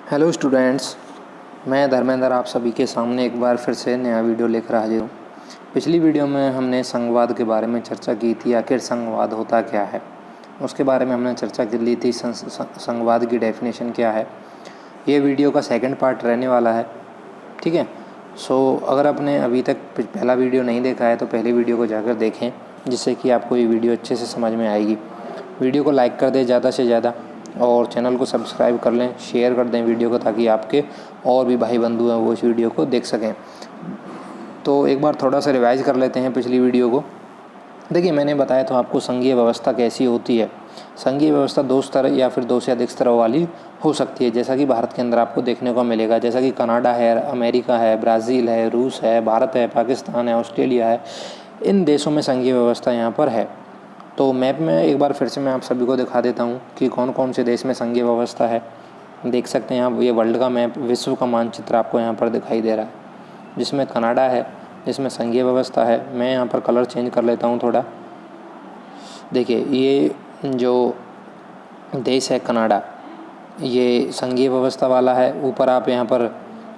Hello students, मैं धर्मेंद्र आप सभी के सामने एक बार फिर से नया वीडियो लेकर हाजिर हूँ। पिछली वीडियो में हमने संघवाद के बारे में चर्चा की थी। आखिर संघवाद होता क्या है, उसके बारे में हमने चर्चा कर ली थी। संघवाद की डेफिनेशन क्या है। ये वीडियो का सेकंड पार्ट रहने वाला है, ठीक है। अगर आपने अभी तक पहला वीडियो नहीं देखा है तो पहले वीडियो को जाकर देखें, जिससे कि आपको ये वीडियो अच्छे से समझ में आएगी। वीडियो को लाइक कर दें ज़्यादा से ज़्यादा, और चैनल को सब्सक्राइब कर लें, शेयर कर दें वीडियो को, ताकि आपके और भी भाई बंधु हैं वो इस वीडियो को देख सकें। तो एक बार थोड़ा सा रिवाइज़ कर लेते हैं पिछली वीडियो को। देखिए, मैंने बताया तो आपको संघीय व्यवस्था कैसी होती है। संघीय व्यवस्था दो स्तर या फिर दो से अधिक स्तरों वाली हो सकती है, जैसा कि भारत के अंदर आपको देखने को मिलेगा। जैसा कि कनाडा है, अमेरिका है, ब्राज़ील है, रूस है, भारत है, पाकिस्तान है, ऑस्ट्रेलिया है। इन देशों में संघीय व्यवस्था यहाँ पर है। तो मैप में एक बार फिर से मैं आप सभी को दिखा देता हूँ कि कौन कौन से देश में संघीय व्यवस्था है। देख सकते हैं आप, ये वर्ल्ड का मैप, विश्व का मानचित्र आपको यहाँ पर दिखाई दे रहा है, जिसमें कनाडा है, जिसमें संघीय व्यवस्था है। मैं यहाँ पर कलर चेंज कर लेता हूँ थोड़ा। देखिए, ये जो देश है कनाडा, ये संघीय व्यवस्था वाला है। ऊपर आप यहाँ पर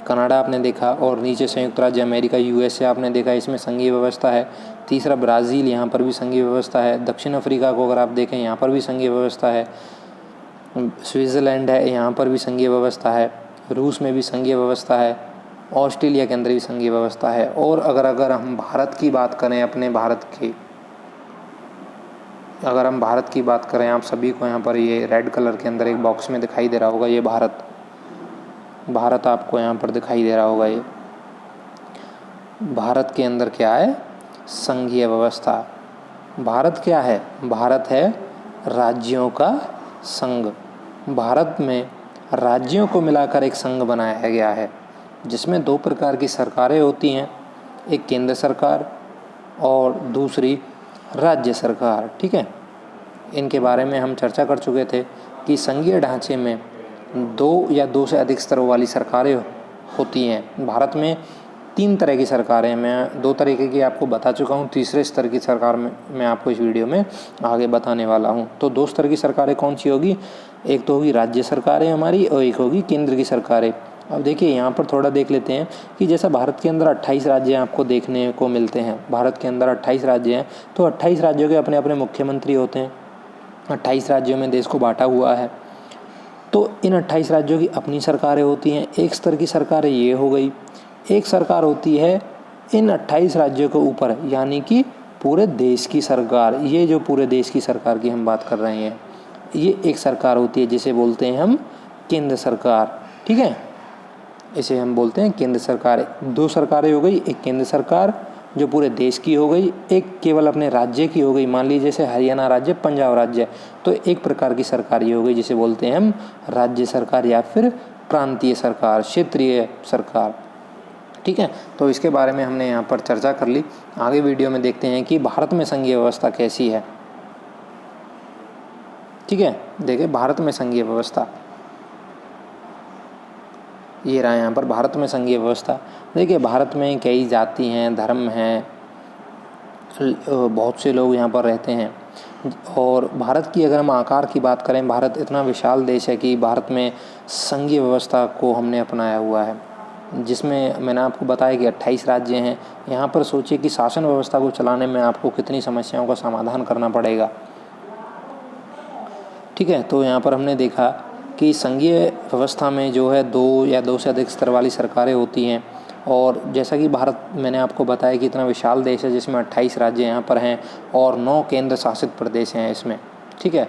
कनाडा आपने देखा, और नीचे संयुक्त राज्य अमेरिका यूएसए आपने देखा, इसमें संघीय व्यवस्था है। तीसरा ब्राज़ील, यहाँ पर भी संघीय व्यवस्था है। दक्षिण अफ्रीका को अगर आप देखें, यहाँ पर भी संघीय व्यवस्था है। स्विट्ज़रलैंड है, यहाँ पर भी संघीय व्यवस्था है। रूस में भी संघीय व्यवस्था है। ऑस्ट्रेलिया के अंदर भी संघीय व्यवस्था है। और अगर हम भारत की बात करें, अपने भारत की अगर हम भारत की बात करें, आप सभी को यहाँ पर ये रेड कलर के अंदर एक बॉक्स में दिखाई दे रहा होगा, ये भारत आपको यहाँ पर दिखाई दे रहा होगा। ये भारत के अंदर क्या है? संघीय व्यवस्था। भारत क्या है? भारत है राज्यों का संघ। भारत में राज्यों को मिलाकर एक संघ बनाया गया है, जिसमें दो प्रकार की सरकारें होती हैं, एक केंद्र सरकार और दूसरी राज्य सरकार, ठीक है। इनके बारे में हम चर्चा कर चुके थे कि संघीय ढांचे में दो या दो से अधिक स्तरों वाली सरकारें होती हैं। भारत में तीन तरह की सरकारें हैं, मैं दो तरीके की आपको बता चुका हूँ। तीसरे स्तर की सरकार में मैं आपको इस वीडियो में आगे बताने वाला हूँ। तो दो स्तर की सरकारें कौन सी होगी? एक तो होगी राज्य सरकारें हमारी, और एक होगी केंद्र की सरकारें। अब देखिए, यहाँ पर थोड़ा देख लेते हैं कि जैसा भारत के अंदर 28 राज्य आपको देखने को मिलते हैं। भारत के अंदर 28 राज्य हैं, तो 28 राज्यों के अपने अपने मुख्यमंत्री होते हैं। 28 राज्यों में देश को बांटा हुआ है। तो इन 28 राज्यों की अपनी सरकारें होती हैं। एक स्तर की सरकारें ये हो गई। एक सरकार होती है इन 28 राज्यों के ऊपर, यानी कि पूरे देश की सरकार। ये जो पूरे देश की सरकार की हम बात कर रहे हैं, ये एक सरकार होती है, जिसे बोलते हैं हम केंद्र सरकार, ठीक है। इसे हम बोलते हैं केंद्र सरकार। दो सरकारें हो गई, एक केंद्र सरकार जो पूरे देश की हो गई, एक केवल अपने राज्य की हो गई। मान लीजिए जैसे हरियाणा राज्य, पंजाब राज्य, तो एक प्रकार की सरकार ये हो गई, जिसे बोलते हैं हम राज्य सरकार या फिर प्रांतीय सरकार, क्षेत्रीय सरकार, ठीक है। तो इसके बारे में हमने यहाँ पर चर्चा कर ली। आगे वीडियो में देखते हैं कि भारत में संघीय व्यवस्था कैसी है, ठीक है। देखिए, भारत में संघीय व्यवस्था ये रहा। यहाँ पर भारत में संघीय व्यवस्था। देखिए, भारत में कई जाति हैं, धर्म हैं, बहुत से लोग यहाँ पर रहते हैं। और भारत की अगर हम आकार की बात करें, भारत इतना विशाल देश है कि भारत में संघीय व्यवस्था को हमने अपनाया हुआ है, जिसमें मैंने आपको बताया कि 28 राज्य हैं। यहाँ पर सोचिए कि शासन व्यवस्था को चलाने में आपको कितनी समस्याओं का समाधान करना पड़ेगा, ठीक है। तो यहाँ पर हमने देखा कि संघीय व्यवस्था में जो है दो या दो से अधिक स्तर वाली सरकारें होती हैं। और जैसा कि भारत, मैंने आपको बताया कि इतना विशाल देश है, जिसमें 28 राज्य यहाँ पर हैं और 9 केंद्र शासित प्रदेश हैं इसमें, ठीक है।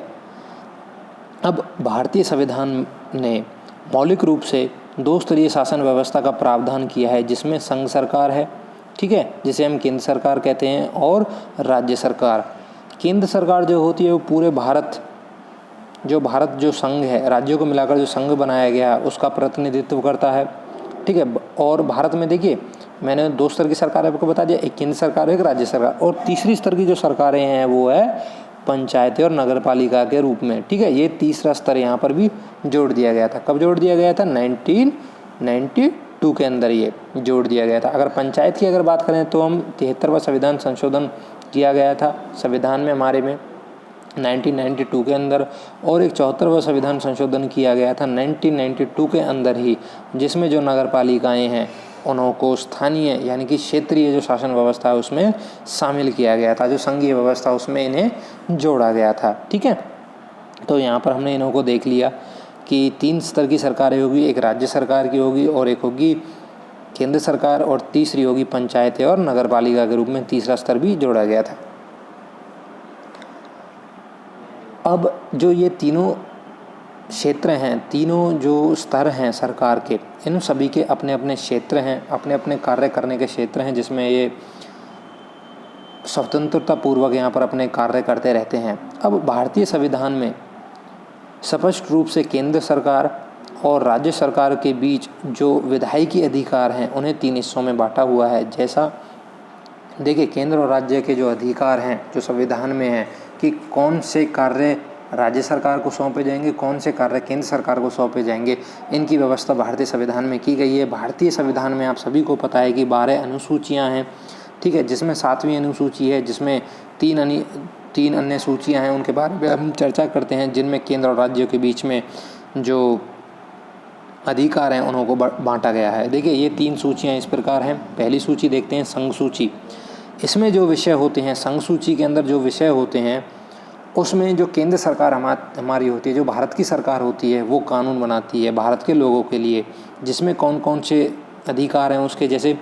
अब भारतीय संविधान ने मौलिक रूप से दो स्तरीय शासन व्यवस्था का प्रावधान किया है, जिसमें संघ सरकार है, ठीक है, जिसे हम केंद्र सरकार कहते हैं, और राज्य सरकार। केंद्र सरकार जो होती है वो पूरे भारत जो संघ है, राज्यों को मिलाकर जो संघ बनाया गया है, उसका प्रतिनिधित्व करता है, ठीक है। और भारत में देखिए, मैंने दो स्तर की सरकार आपको बता दिया, एक केंद्र सरकार, एक राज्य सरकार। और तीसरी स्तर की जो सरकारें हैं वो है पंचायतें और नगर पालिका के रूप में, ठीक है। ये तीसरा स्तर यहाँ पर भी जोड़ दिया गया था। कब जोड़ दिया गया था? 1992 के अंदर ये जोड़ दिया गया था। अगर पंचायत की अगर बात करें तो हम 73वां संविधान संशोधन किया गया था संविधान में हमारे में, 1992 के अंदर, और एक 74वां संविधान संशोधन किया गया था 1992 के अंदर ही, जिसमें जो नगर पालिकाएँ हैं उनको स्थानीय यानी कि क्षेत्रीय जो शासन व्यवस्था है उसमें शामिल किया गया था, जो संघीय व्यवस्था उसमें इन्हें जोड़ा गया था। ठीक है, तो यहाँ पर हमने इन्हों को देख लिया कि 3 स्तर की सरकारें होगी, एक राज्य सरकार की होगी और एक होगी केंद्र सरकार, और तीसरी होगी पंचायतें और नगर पालिका के रूप में तीसरा स्तर भी जोड़ा गया था। अब जो ये तीनों क्षेत्र हैं, तीनों जो स्तर हैं सरकार के, इन सभी के अपने अपने क्षेत्र हैं, अपने अपने कार्य करने के क्षेत्र हैं, जिसमें ये स्वतंत्रता पूर्वक यहाँ पर अपने कार्य करते रहते हैं। अब भारतीय संविधान में स्पष्ट रूप से केंद्र सरकार और राज्य सरकार के बीच जो विधायिकी अधिकार हैं उन्हें 3 हिस्सों में बांटा हुआ है। जैसा देखिए, केंद्र और राज्य के जो अधिकार हैं जो संविधान में हैं कि कौन से कार्य राज्य सरकार को सौंपे जाएंगे, कौन से कार्य केंद्र सरकार को सौंपे जाएंगे, इनकी व्यवस्था भारतीय संविधान में की गई है। भारतीय संविधान में आप सभी को पता है कि 12 अनुसूचियाँ हैं। ठीक है, जिसमें 7वीं अनुसूची है, जिसमें 3 अन्य सूचियाँ हैं, उनके बारे में हम चर्चा करते हैं, जिनमें केंद्र और राज्यों के बीच में जो अधिकार हैं उनको बांटा गया है। देखिए, ये 3 सूचियाँ इस प्रकार हैं। पहली सूची देखते हैं, संघ सूची। इसमें जो विषय होते हैं, संघ सूची के अंदर जो विषय होते हैं उसमें जो केंद्र सरकार हमारी होती है, जो भारत की सरकार होती है, वो कानून बनाती है भारत के लोगों के लिए, जिसमें कौन कौन से अधिकार हैं उसके। जैसे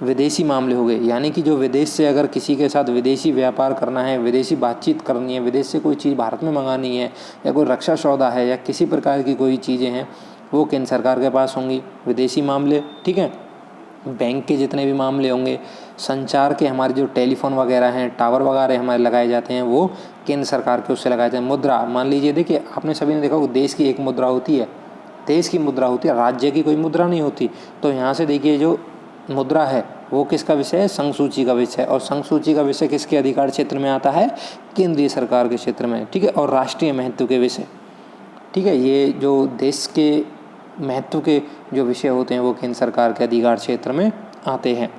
विदेशी मामले हो गए, यानी कि जो विदेश से अगर किसी के साथ विदेशी व्यापार करना है, विदेशी बातचीत करनी है, विदेश से कोई चीज़ भारत में मंगानी है, या कोई रक्षा सौदा है, या किसी प्रकार की कोई चीज़ें हैं, वो केंद्र सरकार के पास होंगी, विदेशी मामले। ठीक है, बैंक के जितने भी मामले होंगे, संचार के हमारे जो टेलीफोन वगैरह हैं, टावर वगैरह हमारे लगाए जाते हैं, वो केंद्र सरकार के उससे लगाए जाते हैं। मुद्रा, मान लीजिए, देखिए आपने सभी ने देखा होगा, देश की एक मुद्रा होती है, देश की मुद्रा होती है, राज्य की कोई मुद्रा नहीं होती। तो यहाँ से देखिए, जो मुद्रा है वो किसका विषय है, संघ सूची का विषय है। और संघ सूची का विषय किसके अधिकार क्षेत्र में आता है, केंद्रीय सरकार के क्षेत्र में। ठीक है, और राष्ट्रीय महत्व के विषय। ठीक है, ये जो देश के महत्व के जो विषय होते हैं वो केंद्र सरकार के अधिकार क्षेत्र में आते हैं।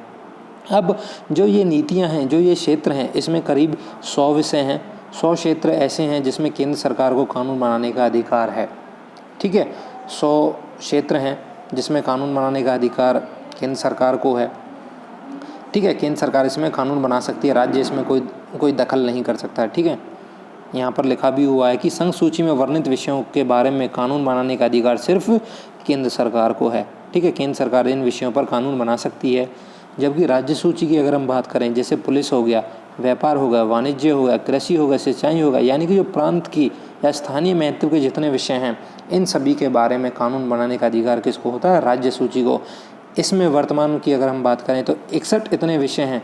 अब जो ये नीतियां हैं, जो ये क्षेत्र हैं, इसमें करीब 100 विषय हैं। 100 क्षेत्र ऐसे हैं जिसमें केंद्र सरकार को कानून बनाने का अधिकार है। ठीक है, 100 क्षेत्र हैं जिसमें कानून बनाने का अधिकार केंद्र सरकार को है। ठीक है, केंद्र सरकार इसमें कानून बना सकती है, राज्य इसमें कोई दखल नहीं कर सकता है। ठीक है, यहाँ पर लिखा भी हुआ है कि संघ सूची में वर्णित विषयों के बारे में कानून बनाने का अधिकार सिर्फ केंद्र सरकार को है। ठीक है, केंद्र सरकार इन विषयों पर कानून बना सकती है। जबकि राज्य सूची की अगर हम बात करें, जैसे पुलिस हो गया, व्यापार हो गया, वाणिज्य हो गया, कृषि हो गया, सिंचाई हो गया, यानी कि जो प्रांत की या स्थानीय महत्व के जितने विषय हैं, इन सभी के बारे में कानून बनाने का अधिकार किसको होता है, राज्य सूची को। इसमें वर्तमान की अगर हम बात करें तो 61 इतने विषय हैं,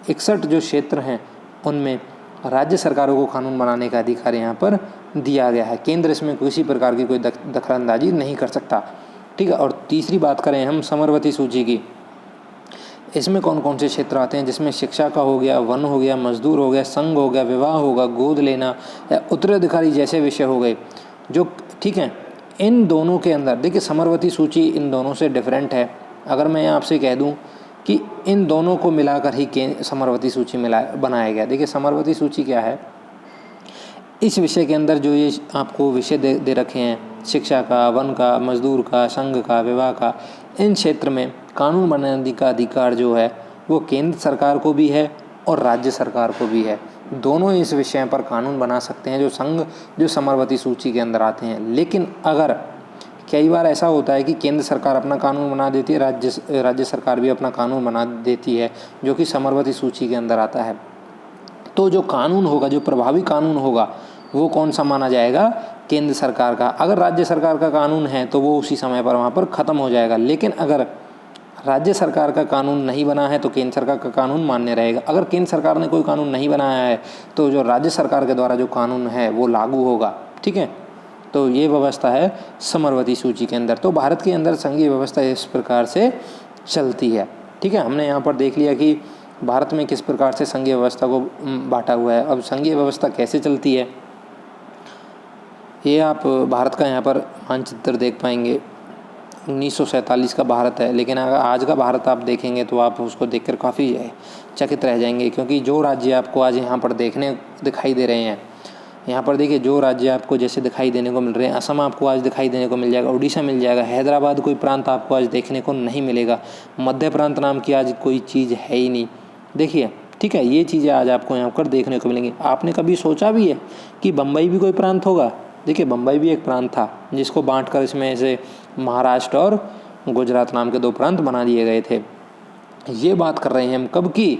61 जो क्षेत्र हैं उनमें राज्य सरकारों को कानून बनाने का अधिकार यहाँ पर दिया गया है। केंद्र इसमें किसी प्रकार की कोई दखलंदाजी नहीं कर सकता। ठीक है, और तीसरी बात करें हम समवर्ती सूची की, इसमें कौन कौन से क्षेत्र आते हैं, जिसमें शिक्षा का हो गया, वन हो गया, मजदूर हो गया, संघ हो गया, विवाह होगा, गोद लेना या उत्तराधिकारी जैसे विषय हो गए जो। ठीक है, इन दोनों के अंदर देखिए समवर्ती सूची इन दोनों से डिफरेंट है। अगर मैं आपसे कह दूं कि इन दोनों को मिलाकर ही समवर्ती सूची बनाया गया। देखिए समवर्ती सूची क्या है, इस विषय के अंदर जो ये आपको विषय दे रखे हैं, शिक्षा का, वन का, मजदूर का, संघ का, विवाह का, इन क्षेत्र में कानून बनाने का अधिकार जो है वो केंद्र सरकार को भी है और राज्य सरकार को भी है। दोनों इस विषय पर कानून बना सकते हैं जो समवर्ती सूची के अंदर आते हैं। लेकिन अगर कई बार ऐसा होता है कि केंद्र सरकार अपना कानून बना देती है, राज्य सरकार भी अपना कानून बना देती है, जो कि समवर्ती सूची के अंदर आता है। तो जो कानून होगा, जो प्रभावी कानून होगा, वो कौन सा माना जाएगा, केंद्र सरकार का। अगर राज्य सरकार का कानून है तो वो उसी समय पर वहाँ पर ख़त्म हो जाएगा। लेकिन अगर राज्य सरकार का कानून नहीं बना है तो केंद्र सरकार का कानून मान्य रहेगा। अगर केंद्र सरकार ने कोई कानून नहीं बनाया है तो जो राज्य सरकार के द्वारा जो कानून है वो लागू होगा। ठीक है, तो ये व्यवस्था है समवर्ती सूची के अंदर। तो भारत के अंदर संघीय व्यवस्था इस प्रकार से चलती है। ठीक है, हमने यहाँ पर देख लिया कि भारत में किस प्रकार से संघीय व्यवस्था को बांटा हुआ है। अब संघीय व्यवस्था कैसे चलती है, ये आप भारत का यहाँ पर मानचित्र देख पाएंगे। 1947 का भारत है, लेकिन अगर आज का भारत आप देखेंगे तो आप उसको देखकर काफ़ी चकित रह जाएंगे, क्योंकि जो राज्य आपको आज यहाँ पर दिखाई दे रहे हैं, यहाँ पर देखिए जो राज्य आपको जैसे दिखाई देने को मिल रहे हैं, असम आपको आज दिखाई देने को मिल जाएगा, उड़ीसा मिल जाएगा, हैदराबाद कोई प्रांत आपको आज देखने को नहीं मिलेगा, मध्य प्रांत नाम की आज कोई चीज़ है ही नहीं। देखिए ठीक है, ये चीज़ें आज आपको यहाँ पर देखने को मिलेंगी। आपने कभी सोचा भी है कि बम्बई भी कोई प्रांत होगा? देखिए बम्बई भी एक प्रांत था जिसको बांटकर इसमें से महाराष्ट्र और गुजरात नाम के 2 प्रांत बना दिए गए थे। ये बात कर रहे हैं हम कब की?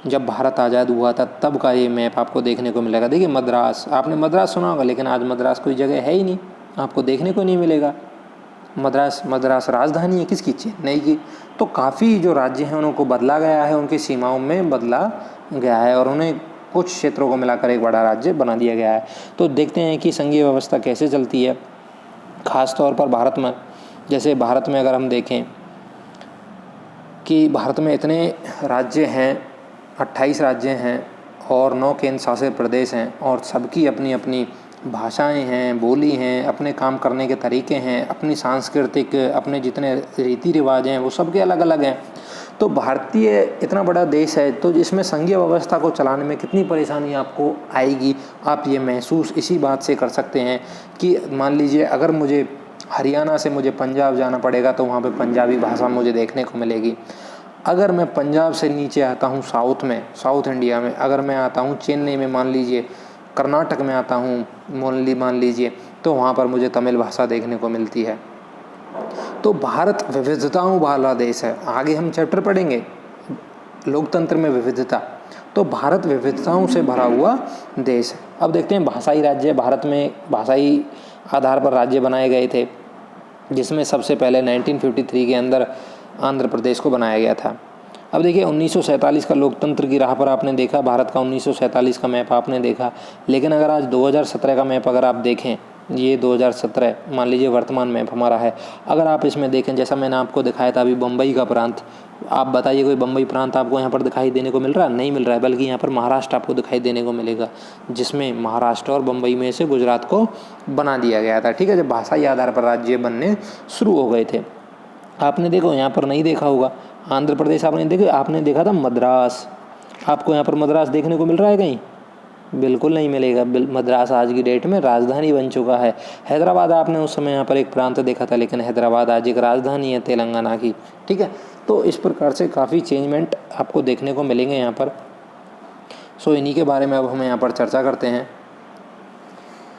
जब भारत आज़ाद हुआ था तब का ये मैप आपको देखने को मिलेगा। देखिए मद्रास, आपने मद्रास सुना होगा, लेकिन आज मद्रास कोई जगह है ही नहीं, आपको देखने को नहीं मिलेगा। मद्रास राजधानी है किसकी? चेन्नई की। तो काफ़ी जो राज्य हैं उनको बदला गया है, उनकी सीमाओं में बदला गया है और उन्हें कुछ क्षेत्रों को मिलाकर एक बड़ा राज्य बना दिया गया है। तो देखते हैं कि संघीय व्यवस्था कैसे चलती है, ख़ास तौर पर भारत में। जैसे भारत में अगर हम देखें कि भारत में इतने राज्य हैं, 28 राज्य हैं और 9 केंद्र शासित प्रदेश हैं और सबकी अपनी अपनी भाषाएं हैं, बोली हैं, अपने काम करने के तरीके हैं, अपनी सांस्कृतिक अपने जितने रीति रिवाज हैं वो सबके अलग अलग हैं। तो भारतीय इतना बड़ा देश है, तो इसमें संघीय व्यवस्था को चलाने में कितनी परेशानी आपको आएगी, आप ये महसूस इसी बात से कर सकते हैं कि मान लीजिए अगर मुझे हरियाणा से मुझे पंजाब जाना पड़ेगा तो वहाँ पे पंजाबी भाषा मुझे देखने को मिलेगी। अगर मैं पंजाब से नीचे आता हूँ साउथ में, साउथ इंडिया में, अगर मैं आता हूँ चेन्नई में, मान लीजिए कर्नाटक में आता हूँ मान लीजिए, तो वहाँ पर मुझे तमिल भाषा देखने को मिलती है। तो भारत विविधताओं वाला देश है। आगे हम चैप्टर पढ़ेंगे लोकतंत्र में विविधता। तो भारत विविधताओं से भरा हुआ देश है। अब देखते हैं भाषाई राज्य। भारत में भाषाई आधार पर राज्य बनाए गए थे, जिसमें सबसे पहले 1953 के अंदर आंध्र प्रदेश को बनाया गया था। अब देखिए 1947 का लोकतंत्र की राह पर आपने देखा, भारत का 1947 का मैप आपने देखा, लेकिन अगर आज 2017 का मैप अगर आप देखें, ये 2017 मान लीजिए वर्तमान मैप हमारा है, अगर आप इसमें देखें जैसा मैंने आपको दिखाया था अभी बम्बई का प्रांत, आप बताइए कोई बम्बई प्रांत आपको यहाँ पर दिखाई देने को मिल रहा है? नहीं मिल रहा है, बल्कि यहाँ पर महाराष्ट्र आपको दिखाई देने को मिलेगा, जिसमें महाराष्ट्र और बम्बई में से गुजरात को बना दिया गया था। ठीक है, जब भाषाई आधार पर राज्य बनने शुरू हो गए थे। आपने देखो यहाँ पर नहीं देखा होगा आंध्र प्रदेश, आपने देखा था मद्रास, आपको यहाँ पर मद्रास देखने को मिल रहा है कहीं? बिल्कुल नहीं मिलेगा। मद्रास आज की डेट में राजधानी बन चुका है। हैदराबाद आपने उस समय यहाँ पर एक प्रांत देखा था, लेकिन हैदराबाद आज एक राजधानी है तेलंगाना की। ठीक है, तो इस प्रकार से काफ़ी चेंजमेंट आपको देखने को मिलेंगे यहाँ पर। सो इन्हीं के बारे में अब हम यहाँ पर चर्चा करते हैं।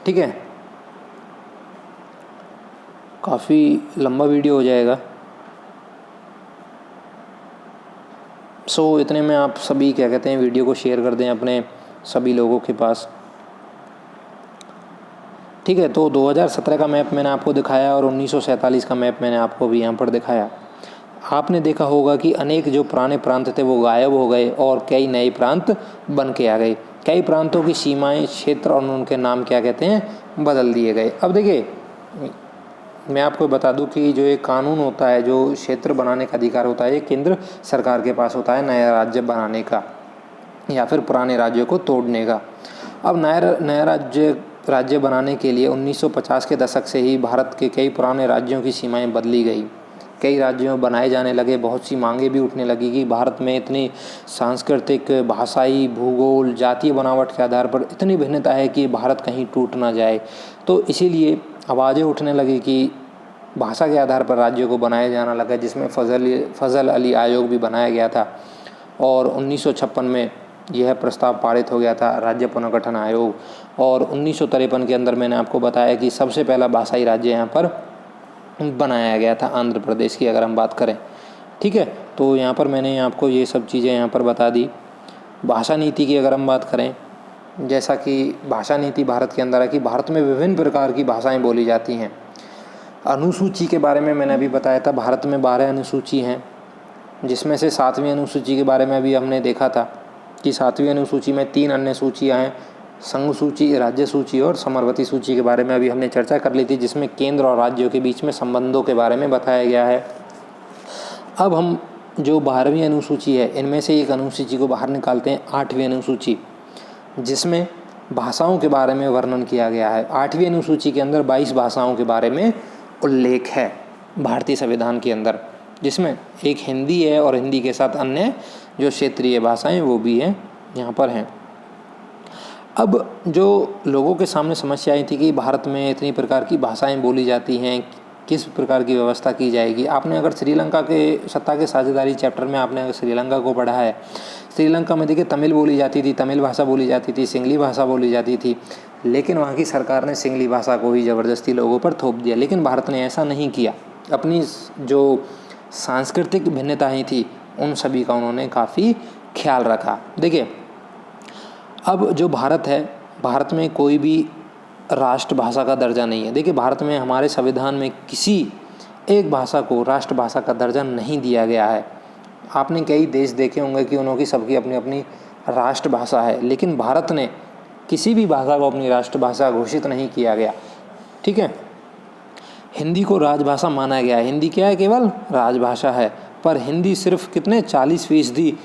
ठीक है, काफ़ी लंबा वीडियो हो जाएगा। सो इतने में आप सभी क्या कहते हैं वीडियो को शेयर कर दें अपने सभी लोगों के पास। ठीक है, तो 2017 का मैप मैंने आपको दिखाया और 1947 का मैप मैंने आपको भी यहाँ पर दिखाया। आपने देखा होगा कि अनेक जो पुराने प्रांत थे वो गायब हो गए और कई नए प्रांत बन के आ गए। कई प्रांतों की सीमाएं, क्षेत्र और उनके नाम क्या कहते हैं बदल दिए गए। अब देखिए मैं आपको बता दूं कि जो एक कानून होता है, जो क्षेत्र बनाने का अधिकार होता है, ये केंद्र सरकार के पास होता है नया राज्य बनाने का या फिर पुराने राज्यों को तोड़ने का। अब नया राज्य बनाने के लिए 1950 के दशक से ही भारत के कई पुराने राज्यों की सीमाएं बदली गई। कई राज्यों बनाए जाने लगे। बहुत सी मांगे भी उठने लगी कि भारत में इतनी सांस्कृतिक, भाषाई, भूगोल, जातीय बनावट के आधार पर इतनी भिन्नता है कि भारत कहीं टूट ना जाए। तो इसीलिए आवाज़ें उठने लगी कि भाषा के आधार पर राज्यों को बनाया जाना लगा, जिसमें फजल अली आयोग भी बनाया गया था और 1956 में यह प्रस्ताव पारित हो गया था, राज्य पुनर्गठन आयोग। और 1953 के अंदर मैंने आपको बताया कि सबसे पहला भाषाई राज्य यहाँ पर बनाया गया था, आंध्र प्रदेश की अगर हम बात करें। ठीक है, तो यहाँ पर मैंने आपको ये सब चीज़ें यहाँ पर बता दी। भाषा नीति की अगर हम बात करें, जैसा कि भाषा नीति भारत के अंदर है कि भारत में विभिन्न प्रकार की भाषाएं बोली जाती हैं। अनुसूची के बारे में मैंने अभी बताया था, भारत में 12 अनुसूची हैं, जिसमें से 7वीं अनुसूची के बारे में अभी हमने देखा था कि 7वीं अनुसूची में 3 अन्य सूचियाँ हैं, संघ सूची, राज्य सूची और समवर्ती सूची के बारे में अभी हमने चर्चा कर ली थी, जिसमें केंद्र और राज्यों के बीच में संबंधों के बारे में बताया गया है। अब हम जो 12वीं अनुसूची है, इनमें से एक अनुसूची को बाहर निकालते हैं, 8वीं अनुसूची, जिसमें भाषाओं के बारे में वर्णन किया गया है। 8वीं अनुसूची के अंदर 22 भाषाओं के बारे में उल्लेख है भारतीय संविधान के अंदर, जिसमें एक हिंदी है और हिंदी के साथ अन्य जो क्षेत्रीय भाषाएं वो भी हैं यहाँ पर हैं। अब जो लोगों के सामने समस्या आई थी कि भारत में इतनी प्रकार की भाषाएं बोली जाती हैं, किस प्रकार की व्यवस्था की जाएगी। आपने अगर श्रीलंका के सत्ता के साझेदारी चैप्टर में आपने अगर श्रीलंका को पढ़ा है, श्रीलंका में देखिए तमिल बोली जाती थी, तमिल भाषा बोली जाती थी, सिंगली भाषा बोली जाती थी, लेकिन वहाँ की सरकार ने सिंगली भाषा को ही ज़बरदस्ती लोगों पर थोप दिया। लेकिन भारत ने ऐसा नहीं किया। अपनी जो सांस्कृतिक भिन्नताएँ थी उन सभी का उन्होंने काफ़ी ख्याल रखा। देखिए अब जो भारत है, भारत में कोई भी राष्ट्रभाषा का दर्जा नहीं है। देखिए भारत में हमारे संविधान में किसी एक भाषा को राष्ट्रभाषा का दर्जा नहीं दिया गया है। आपने कई देश देखे होंगे कि उन्होंने सबकी अपनी अपनी राष्ट्रभाषा है, लेकिन भारत ने किसी भी भाषा को अपनी राष्ट्रभाषा घोषित नहीं किया गया। ठीक है, हिंदी को राजभाषा माना गया है। हिंदी क्या है? केवल राजभाषा है। पर हिंदी सिर्फ कितने 40%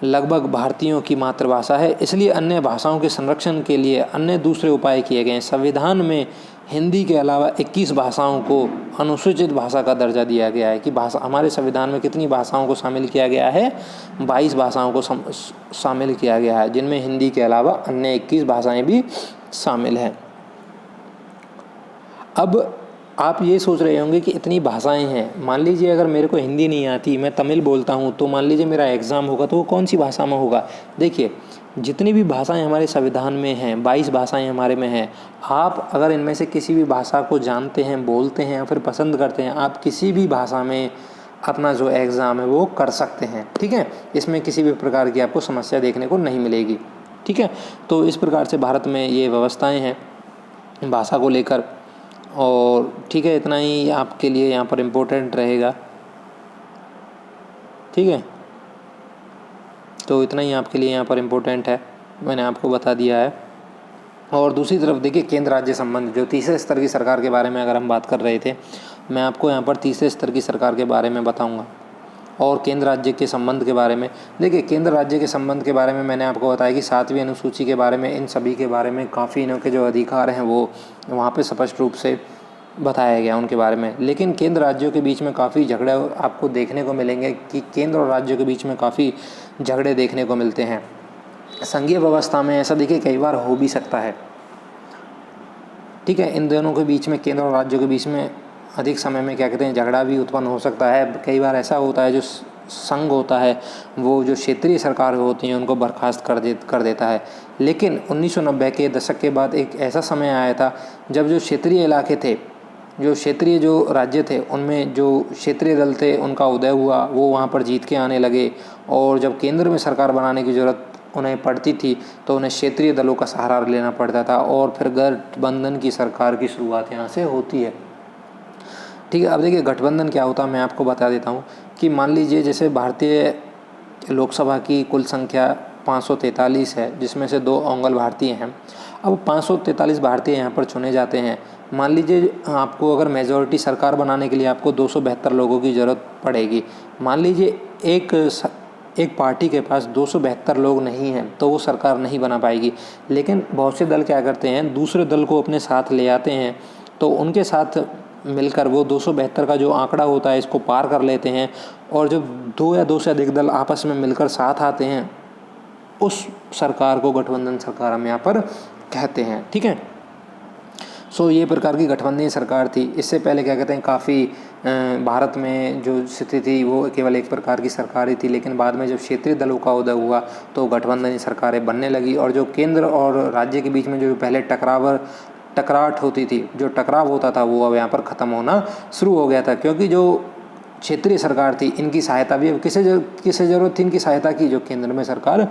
लगभग भारतीयों की मातृभाषा है। इसलिए अन्य भाषाओं के संरक्षण के लिए अन्य दूसरे उपाय किए गए हैं। संविधान में हिंदी के अलावा 21 भाषाओं को अनुसूचित भाषा का दर्जा दिया गया है। कि भाषा, हमारे संविधान में कितनी भाषाओं को शामिल किया गया है? 22 भाषाओं को शामिल किया गया है, जिनमें हिंदी के अलावा अन्य 21 भाषाएं भी शामिल हैं। अब आप ये सोच रहे होंगे कि इतनी भाषाएं हैं, मान लीजिए अगर मेरे को हिंदी नहीं आती, मैं तमिल बोलता हूँ, तो मान लीजिए मेरा एग्ज़ाम होगा तो वो कौन सी भाषा में होगा? देखिए जितनी भी भाषाएं हमारे संविधान में हैं, 22 भाषाएं हमारे में हैं, आप अगर इनमें से किसी भी भाषा को जानते हैं, बोलते हैं या फिर पसंद करते हैं, आप किसी भी भाषा में अपना जो एग्ज़ाम है वो कर सकते हैं। ठीक है, इसमें किसी भी प्रकार की आपको समस्या देखने को नहीं मिलेगी। ठीक है, तो इस प्रकार से भारत में ये व्यवस्थाएँ हैं भाषा को लेकर। और ठीक है, इतना ही आपके लिए यहाँ पर इम्पोर्टेंट रहेगा। ठीक है, तो इतना ही आपके लिए यहाँ पर इम्पोर्टेंट है, मैंने आपको बता दिया है। और दूसरी तरफ देखिए केंद्र राज्य संबंध, जो तीसरे स्तर की सरकार के बारे में अगर हम बात कर रहे थे, मैं आपको यहाँ पर तीसरे स्तर की सरकार के बारे में बताऊँगा और केंद्र राज्य के संबंध के बारे में। देखिए केंद्र राज्य के संबंध के बारे में मैंने आपको बताया कि 7वीं अनुसूची के बारे में, इन सभी के बारे में काफ़ी इनके के जो अधिकार हैं वो वहाँ पे स्पष्ट रूप से बताया गया उनके बारे में। लेकिन केंद्र राज्यों के बीच में काफ़ी झगड़े आपको देखने को मिलेंगे कि केंद्र और राज्यों के बीच में काफ़ी झगड़े देखने को मिलते हैं। संघीय व्यवस्था में ऐसा देखिए कई बार हो भी सकता है। ठीक है, इन दोनों के बीच में, केंद्र और राज्यों के बीच में अधिक समय में क्या कहते हैं झगड़ा भी उत्पन्न हो सकता है। कई बार ऐसा होता है जो संघ होता है वो जो क्षेत्रीय सरकार होती हैं उनको बर्खास्त कर देता है। लेकिन 1990 के दशक के बाद एक ऐसा समय आया था जब जो क्षेत्रीय इलाके थे, जो क्षेत्रीय जो राज्य थे, उनमें जो क्षेत्रीय दल थे उनका उदय हुआ, वो वहाँ पर जीत के आने लगे। और जब केंद्र में सरकार बनाने की ज़रूरत उन्हें पड़ती थी तो उन्हें क्षेत्रीय दलों का सहारा लेना पड़ता था और फिर गठबंधन की सरकार की शुरुआत यहाँ से होती है। ठीक है, अब देखिए गठबंधन क्या होता है मैं आपको बता देता हूँ कि मान लीजिए जैसे भारतीय लोकसभा की कुल संख्या 543 है, जिसमें से 2 ओंगल भारतीय हैं। अब 543 भारतीय यहाँ पर चुने जाते हैं। मान लीजिए आपको अगर मेजॉरिटी सरकार बनाने के लिए आपको 272 लोगों की ज़रूरत पड़ेगी। मान लीजिए एक पार्टी के पास 272 लोग नहीं हैं तो वो सरकार नहीं बना पाएगी। लेकिन बहुत से दल क्या करते हैं, दूसरे दल को अपने साथ ले आते हैं, तो उनके साथ मिलकर वो 272 का जो आंकड़ा होता है इसको पार कर लेते हैं। और जब 2 या 2 से अधिक दल आपस में मिलकर साथ आते हैं, उस सरकार को गठबंधन सरकार हम यहाँ पर कहते हैं। ठीक है, सो ये प्रकार की गठबंधन सरकार थी। इससे पहले क्या कहते हैं काफ़ी भारत में जो स्थिति थी वो केवल एक प्रकार की सरकार ही थी। लेकिन बाद में जब क्षेत्रीय दलों का उदय हुआ तो गठबंधन सरकारें बनने लगी और जो केंद्र और राज्य के बीच में जो पहले टकराट होती थी, जो टकराव होता था, वो अब यहाँ पर ख़त्म होना शुरू हो गया था। क्योंकि जो क्षेत्रीय सरकार थी इनकी सहायता भी अब किसे ज़रूरत थी इनकी सहायता की, जो केंद्र में सरकार